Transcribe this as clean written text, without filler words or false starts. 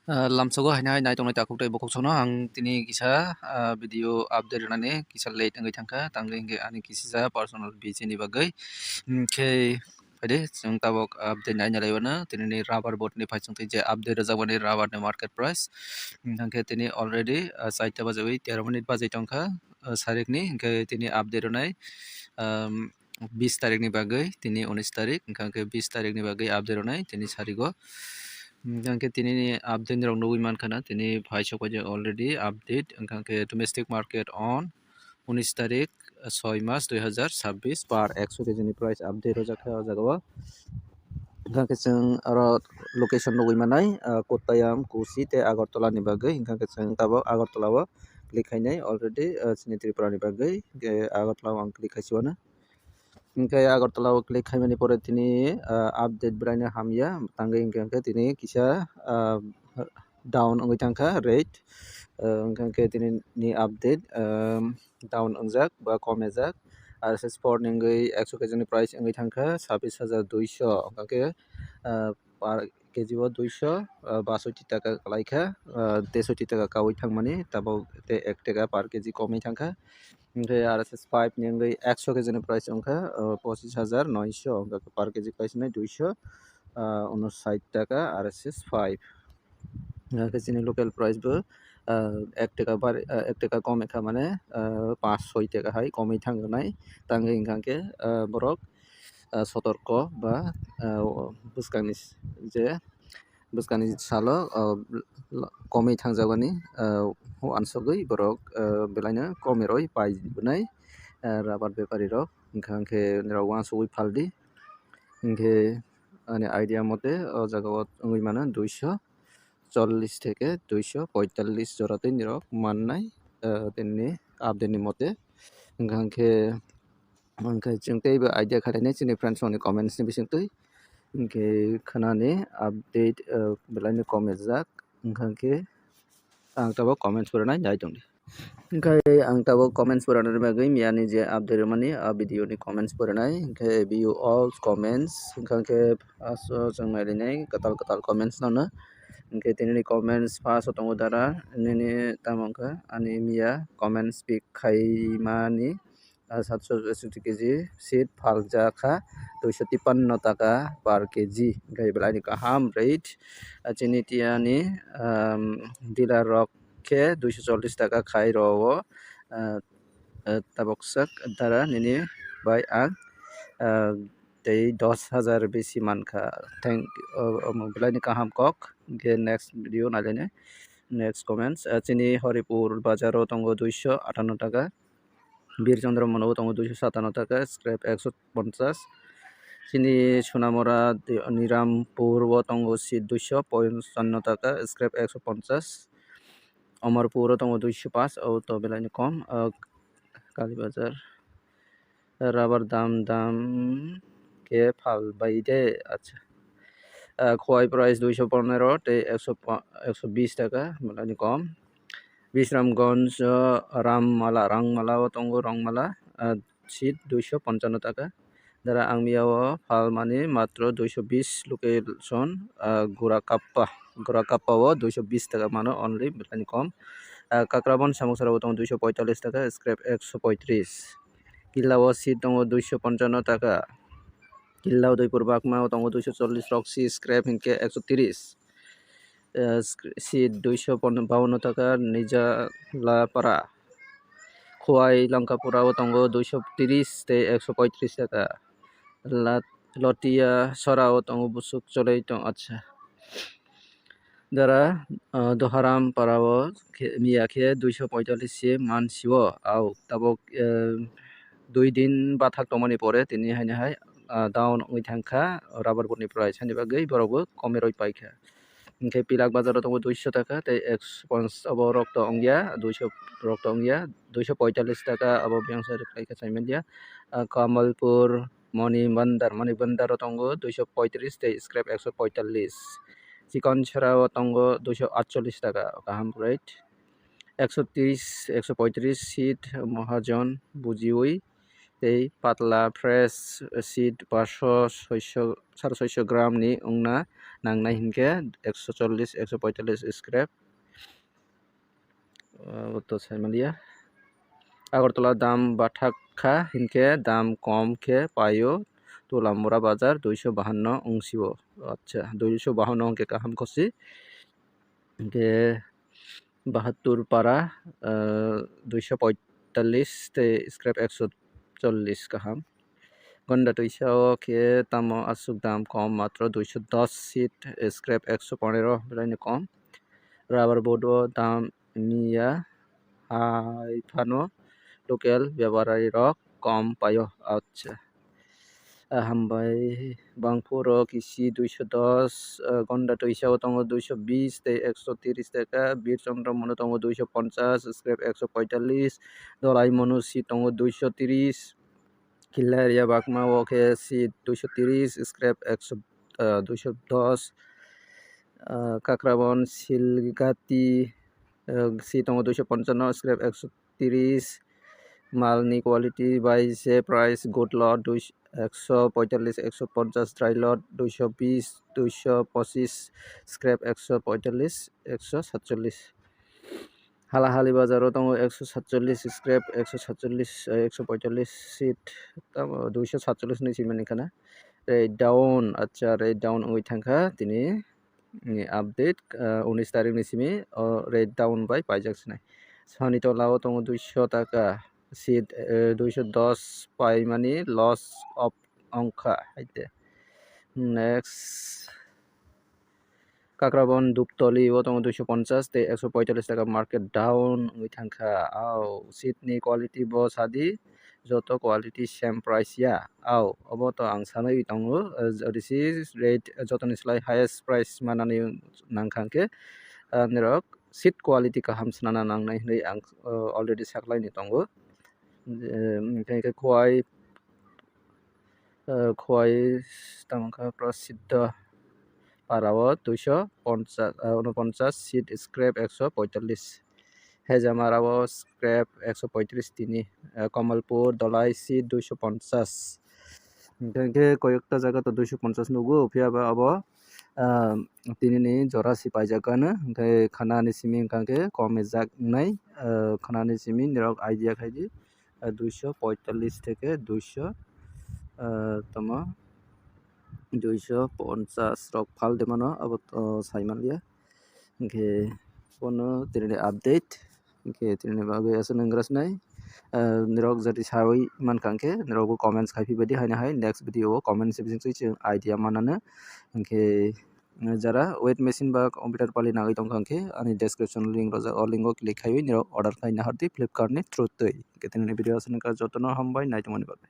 Lamsogo hainai nai tongnai takuk tai bokok sono ang tini kisa video update rani kisa late ngai thangka tanggai hingke ani kisisa personal BC ni bagai ke pade jeng tabok update nai nalaiwana tini ni rubber boat ni phai chungtai je update rajak ni rubber ni market price hingke tini already saita bajawi 13 minute bajai tongkha sarik ni hingke tini update nai 20 tarik ni bagai tini 19 tarik hingke 20 tarik ni bagai update nai tini sarigo hingke tini ni update rok nugui mankana tini phai sokoje already update hingke domestic market on 19 tarik 6 March 2026 par 100 keji ni price update rojakha o jaga o hingke jeng aro location nugui manai Kottayam Kusi te Agartala ni bagai hingke jeng tabok Agartala o click hainai already chini Tripura ni bagai Agartala o ang click haisiwano hingke Agartala o click haimani pore tini update braina hamya tanggai hingke tini kisa down ongoi tangkha rate hingke tini ni update down ongjak ba komejak RSS 4 ni ongoi 100 keji ni price ongoi tangkha 26,200 hingke par keji o 262 taka kalaikha 63 taka kawi thangmani tabok te 1 taka par keji komai thangkha hingke RSS 5 ni ongoi 100 keji ni price ongkha 25,900 hingke par keji kaisnai 259 taka RSS 5 hingke chini local price bo 1 taka komekha mane 5-6 taka hai komai thangnai tanggai hingke borok sotorko ba bwskangni je bwskangni salo komai thangjagoni uansugui borok belai no komai roi paibonai rubber bepari rok hingke rok uansugui paldi hingke ani idea mote o jaga o ongoi mano 240 থেকে 245 jora tei ni rok mannai tini update ni mote hingke chong tei bo idea khainai chini friends ni comments ni bisingtui hingke khanani update belai no komejak hingke ang tabo comments phoranai nai tongdi hingke ang tabo comments phoranai bagui miyani je update mani video ni comments phoranai hingke view all comments hingke chong nailainai katal comments no hingke tini ni comments first tongo dara nini tamongkha ani miya comments speak khaimani 764 keji seat phaljakha 253 taka par keji hingke belai ni kaham rate chini tiyani dealer rok khe 240 taka khai ro taboksak dara nini bai ang tei 10,000 besi mankha thank belai ni kaham kok hingke next video nailainai next comments chini Horipur bazar o tongo 258 taka Birchandra Mono tongo 257 taka scrap 150 chini Sonamora Nirampur o tongo seat 255 taka scrap 150 Amarpur o tongo 205 o to belai ni kom Kalibazar rubber dam ke phalbai de acha khowai price 215 tei 120 taka belai ni kom Bisramganj Rangmala o tongo Rangmala seat 255 taka dara angmia o phalmani matro 220 location Gorakappa o 220 taka mano only belai ni kom Kakrabon Samuksara o tongo 245 taka scrap 135 Killa o seat tongo 255 taka Killa Udaipur Bakma o tongo 240 Roxy scrap hingke 130 seat 252 taka Nijalapara Khowai Langkapura o tongo 230 tei 135 taka Lotia Sora o tongo busuk cholai tong acha dara Doharam para o miya khe 245 se mansio au tabok 2 din bathak tongmani pore tini hainai down ongoi thangkha rubber boat ni price hani bagui borokbo komai roi paikha hingke Pilak bazar o tongo 200 taka tei 150 abo rok to ongya 200 rok to ongya 245 taka abo byangsa khaika chaimandia Kamalpur Manibandar o tongo 235 tei scrap 145 Chikonchara o tongo 248 taka kaham rate 130 135 seat Mahajan Bujiwi tei patla fresh seed 500-600 gram ni ungna nangnai hinkhe 140-145 scrap to saimalia. Agartala dam bathakha hinkhe dam kom khe paio Tulamura bazar 252 ungsio. আচ্ছা 252 অঙ্কে কাহাম করছি যে 72 পারা 245 তে scrap 140 কাহাম গন্ডা টইসাও কে তাম আসুক দাম কম মাত্র 210 সিট স্ক্র্যাপ 115 বেলাইনি কম রাবার বোর্ডও দাম মিয়া হাইফানো লোকেল ব্যবহারারি রক কম পায় আচ্ছা হামবাই বাংপুরো কিসি 210 গন্ডা টইসাও তঙ্গ 220 তে 130 টাকা বীরচন্দ্র মনো তঙ্গ 250 স্ক্র্যাপ 145 দলাই মনো সি তঙ্গ 230 কিল্লারিয়া বাকমা ওকে সি 230 স্ক্র্যাপ 210 কাকরাবন সিলগাতি সি তঙ্গ 255 স্ক্র্যাপ 130 মালনি কোয়ালিটি বাইছে price good lot 145-150 dry lot 220 225 scrap 145 147 Halahali বাজারও তঙ্গ 147 scrap 147 145 sheet 247 ni siman ikhana red down acha red down oi thangkha tini update 19 tarik ni simi red down by paijak sinai sani tolao tongo 200 taka seat 210 pai mani loss of ongkha haite next Kakraban দুপতলি ও তঙ্গ 250 তে 145 টাকা market down ওই থাংখা আও সিটনি quality ব সাদি যত কোয়ালিটি সেম প্রাইস ইয়া আও অব তো আং সানাই তঙ্গ দিসি রেট যতনি স্লাই হাইয়েস্ট প্রাইস মানানি নাংখাংকে নিরক সিট কোয়ালিটি কাহাম সানা নাংনাই হই আং অলরেডি সাকলাইনি তঙ্গ খোয়াই খোয়াই তামখা প্রসিদ্ধ পারাও 249 সিট স্ক্র্যাপ 145 হেজামারাও স্ক্র্যাপ 135 তিনি কমলপুর দলাই সিট 250 কয়েকটা জায়গা তো 250 নুগু ফিয়াবা আব তিনি ni jora si paijakana khana ni simi kangke kome jak nai khana ni simi nirok idea khaidi 245 থেকে 200 tama 250 rok phal de mano abo saimalia ke kono tini update ke tini bagai asan ngras nai nirok jati sawi man kangke nirok comments khai badi haina hai next video comment section sei idea manana ke যারা weight machine বা computer পালি নাগৈ তংখাংকে ani description link roja o link o click khai nirok order khai na hardi flipkart ni through tui ke tini video asan ka jotno hambai nai tomani bagai।